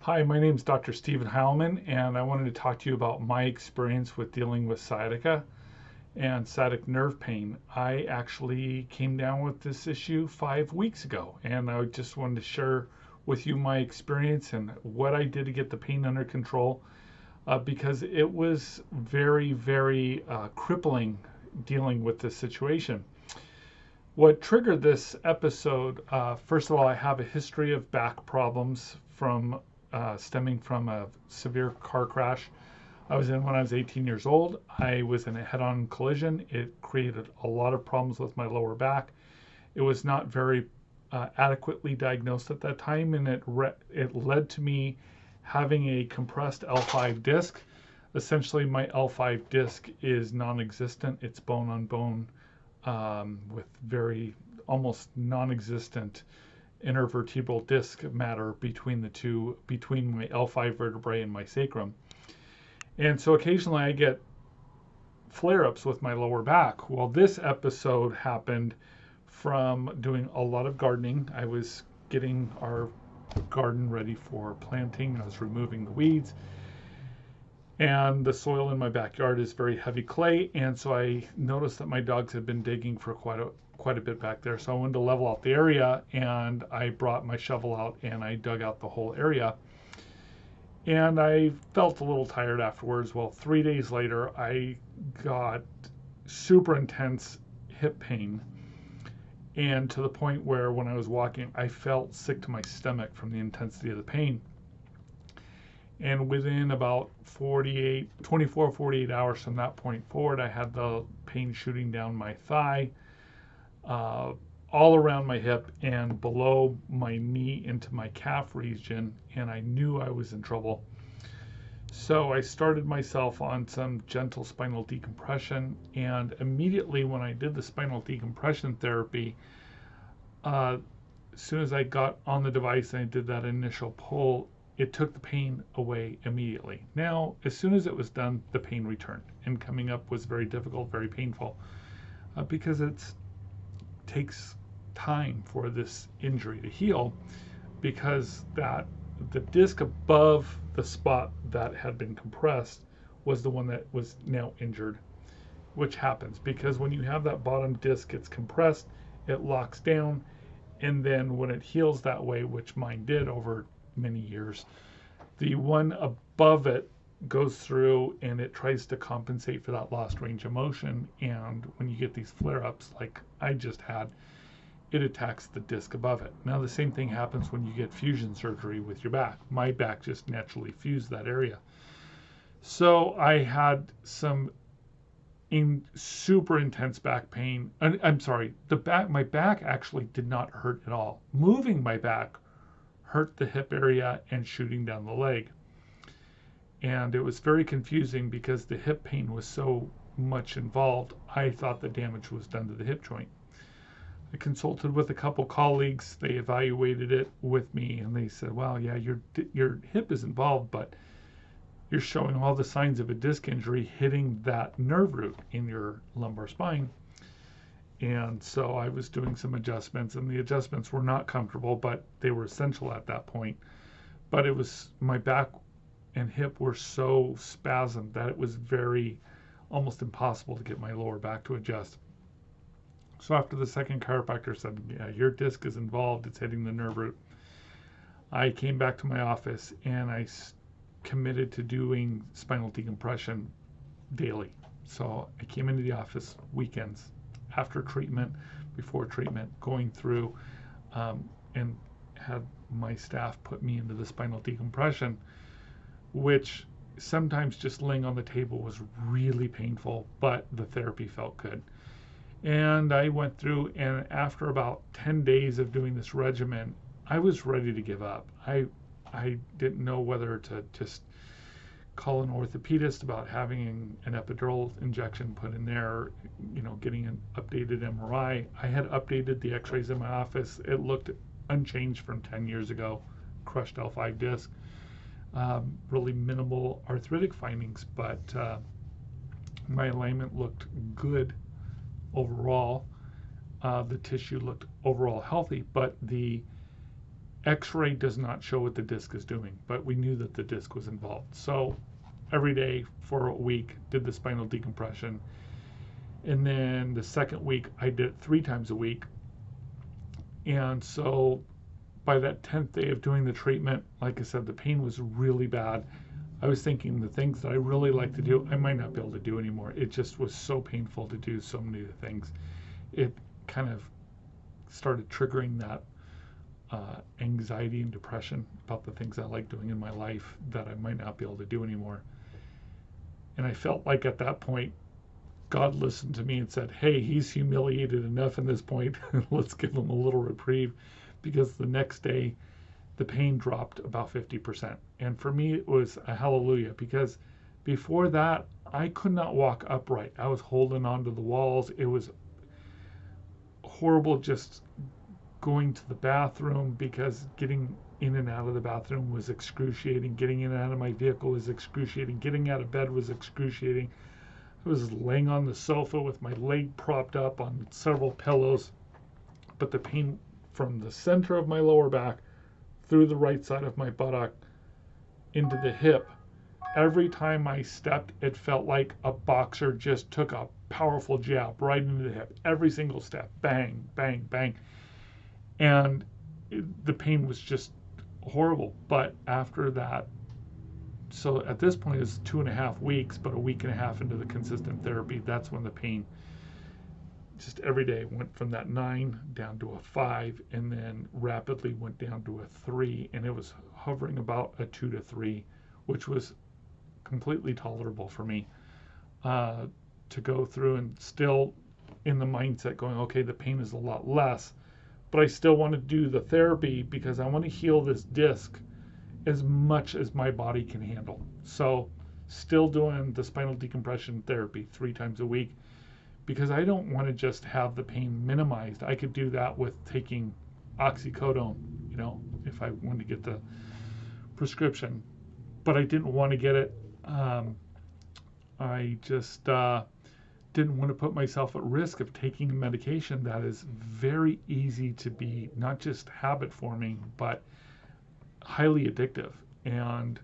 Hi, my name is Dr. Stephen Heilman, and I wanted to talk to you about my experience with dealing with sciatica and sciatic nerve pain. I actually came down with this issue 5 weeks ago, and I just wanted to share with you my experience and what I did to get the pain under control because it was very crippling dealing with this situation. What triggered this episode, first of all, I have a history of back problems from stemming from a severe car crash I was in when I was 18 years old. I was in a head-on collision. It created a lot of problems with my lower back. It was not very adequately diagnosed at that time, and it led to me having a compressed L5 disc. Essentially, my L5 disc is non-existent. It's bone on bone with very almost non-existent intervertebral disc matter between the two, between my L5 vertebrae and my sacrum. And so occasionally I get flare-ups with my lower back. Well, this episode happened from doing a lot of gardening. I was getting our garden ready for planting. I was removing the weeds. And the soil in my backyard is very heavy clay. And so I noticed that my dogs had been digging for quite a bit back there. So I wanted to level out the area, and I brought my shovel out and I dug out the whole area. And I felt a little tired afterwards. Well, 3 days later, I got super intense hip pain. And to the point where when I was walking, I felt sick to my stomach from the intensity of the pain. And within about 24, 48 hours from that point forward, I had the pain shooting down my thigh, all around my hip and below my knee into my calf region, and I knew I was in trouble. So I started myself on some gentle spinal decompression, and immediately when I did the spinal decompression therapy, as soon as I got on the device and I did that initial pull, it took the pain away immediately. Now, as soon as it was done, the pain returned, and coming up was very difficult, very painful, because it takes time for this injury to heal, because the disc above the spot that had been compressed was the one that was now injured, which happens because when you have that bottom disc, it's compressed, it locks down, and then when it heals that way, which mine did over many years, the one above it goes through and it tries to compensate for that lost range of motion. And when you get these flare-ups like I just had, it attacks the disc above it. Now the same thing happens when you get fusion surgery with your back. My back just naturally fused that area. So I had some super intense back pain. I'm sorry, my back actually did not hurt at all. Moving my back hurt the hip area and shooting down the leg. And it was very confusing because the hip pain was so much involved. I thought the damage was done to the hip joint. I consulted with a couple colleagues. They evaluated it with me and they said, well, yeah, your hip is involved, but you're showing all the signs of a disc injury hitting that nerve root in your lumbar spine. And so I was doing some adjustments, and the adjustments were not comfortable, but they were essential at that point. But it was, my back and hip were so spasmed that it was almost impossible to get my lower back to adjust. So after the second chiropractor said, yeah, your disc is involved, it's hitting the nerve root, I came back to my office and I committed to doing spinal decompression daily. So I came into the office weekends, after treatment, before treatment, going through and had my staff put me into the spinal decompression, which sometimes just laying on the table was really painful, but the therapy felt good. And I went through, and after about 10 days of doing this regimen, I was ready to give up. I didn't know whether to just call an orthopedist about having an epidural injection put in there, getting an updated MRI. I had updated the x-rays in my office. It looked unchanged from 10 years ago, crushed L5 disc, really minimal arthritic findings, but my alignment looked good overall. The tissue looked overall healthy, but the X-ray does not show what the disc is doing, but we knew that the disc was involved. So every day for a week, did the spinal decompression. And then the second week, I did it 3 times a week. And so by that 10th day of doing the treatment, like I said, the pain was really bad. I was thinking the things that I really like to do, I might not be able to do anymore. It just was so painful to do so many of the things. It kind of started triggering that anxiety and depression about the things I like doing in my life that I might not be able to do anymore. And I felt like at that point, God listened to me and said, hey, he's humiliated enough in this point. Let's give him a little reprieve, because the next day the pain dropped about 50%. And for me, it was a hallelujah, because before that, I could not walk upright. I was holding onto the walls. It was horrible just going to the bathroom, because getting in and out of the bathroom was excruciating. Getting in and out of my vehicle was excruciating. Getting out of bed was excruciating. I was laying on the sofa with my leg propped up on several pillows, but the pain from the center of my lower back through the right side of my buttock into the hip, every time I stepped, it felt like a boxer just took a powerful jab right into the hip. Every single step, bang, bang, bang. And the pain was just horrible. But after that, so at this point it's 2.5 weeks, but a week and a half into the consistent therapy, that's when the pain just every day went from that 9 down to a 5, and then rapidly went down to a 3, and it was hovering about a 2 to 3, which was completely tolerable for me to go through, and still in the mindset going, okay, the pain is a lot less, but I still want to do the therapy because I want to heal this disc as much as my body can handle. So still doing the spinal decompression therapy 3 times a week, because I don't want to just have the pain minimized. I could do that with taking oxycodone, if I wanted to get the prescription, but I didn't want to get it. I just didn't want to put myself at risk of taking a medication that is very easy to be not just habit forming, but highly addictive. And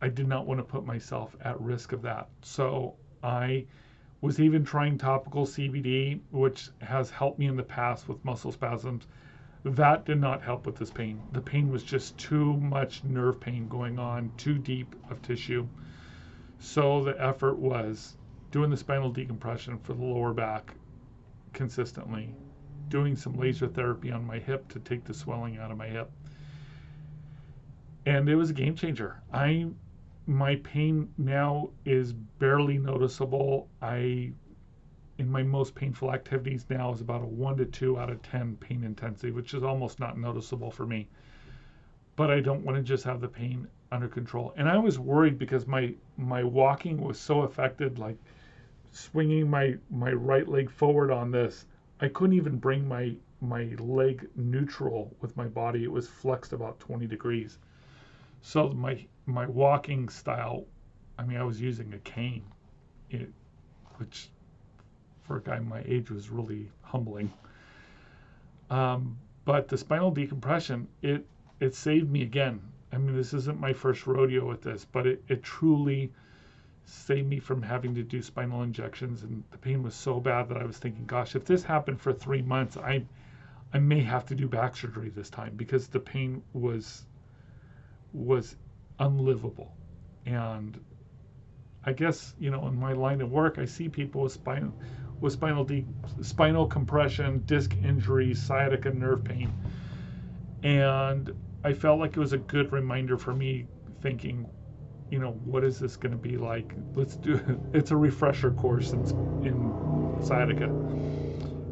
I did not want to put myself at risk of that. So I was even trying topical CBD, which has helped me in the past with muscle spasms. That did not help with this pain. The pain was just too much nerve pain going on, too deep of tissue. So the effort was doing the spinal decompression for the lower back consistently, doing some laser therapy on my hip to take the swelling out of my hip. And it was a game changer. My pain now is barely noticeable. In my most painful activities now is about a 1 to 2 out of 10 pain intensity, which is almost not noticeable for me. But I don't want to just have the pain under control. And I was worried because my walking was so affected, like swinging my right leg forward on this. I couldn't even bring my leg neutral with my body. It was flexed about 20 degrees. So my walking style, I was using a cane, which for a guy my age was really humbling. But the spinal decompression, it saved me again. This isn't my first rodeo with this, but it truly saved me from having to do spinal injections. And the pain was so bad that I was thinking, gosh, if this happened for 3 months, I may have to do back surgery this time, because the pain was unlivable. And I guess, in my line of work, I see people with spinal compression, disc injuries, sciatica nerve pain. And I felt like it was a good reminder for me, thinking, what is this going to be like? Let's do it. It's a refresher course in sciatica.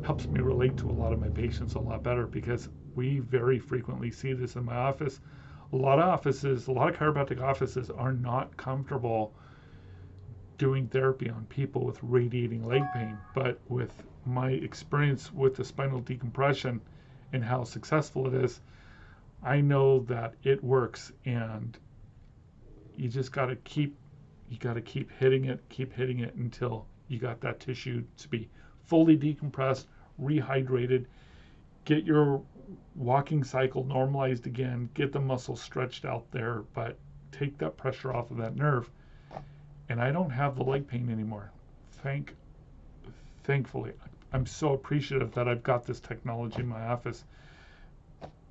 Helps me relate to a lot of my patients a lot better, because we very frequently see this in my office. A lot of chiropractic offices are not comfortable doing therapy on people with radiating leg pain. But with my experience with the spinal decompression and how successful it is, I know that it works, and you just got to keep hitting it until you got that tissue to be fully decompressed, rehydrated, get your walking cycle normalized again, get the muscle stretched out there, but take that pressure off of that nerve. And I don't have the leg pain anymore. Thankfully, I'm so appreciative that I've got this technology in my office,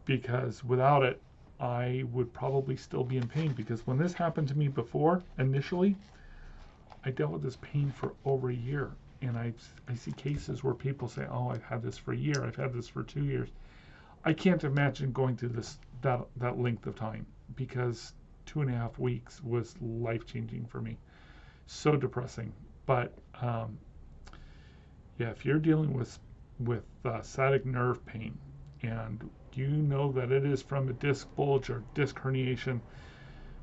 because without it, I would probably still be in pain. Because when this happened to me before, initially, I dealt with this pain for over a year. And I see cases where people say, oh, I've had this for a year, I've had this for 2 years. I can't imagine going through that length of time, because 2.5 weeks was life-changing for me. So depressing. But yeah, if you're dealing with sciatic nerve pain, and you know that it is from a disc bulge or disc herniation,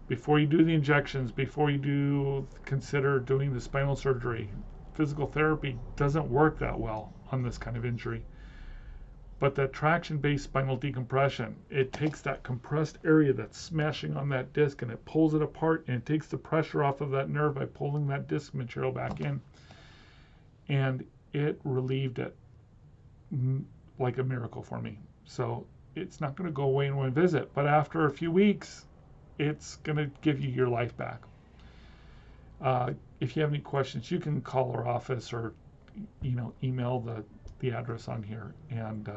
before you do the injections, before you consider doing the spinal surgery, physical therapy doesn't work that well on this kind of injury. But that traction-based spinal decompression, it takes that compressed area that's smashing on that disc and it pulls it apart, and it takes the pressure off of that nerve by pulling that disc material back in. And it relieved it like a miracle for me. So it's not going to go away in one visit, but after a few weeks, it's going to give you your life back. If you have any questions, you can call our office, or email the address on here, and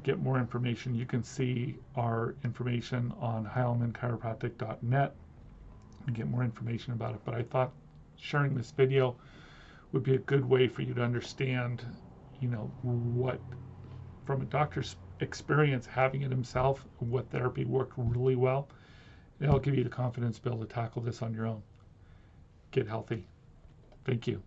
get more information. You can see our information on heilmanchiropractic.net and get more information about it. But I thought sharing this video would be a good way for you to understand, what, from a doctor's experience having it himself, what therapy worked really well. It'll give you the confidence to be able to tackle this on your own. Get healthy. Thank you.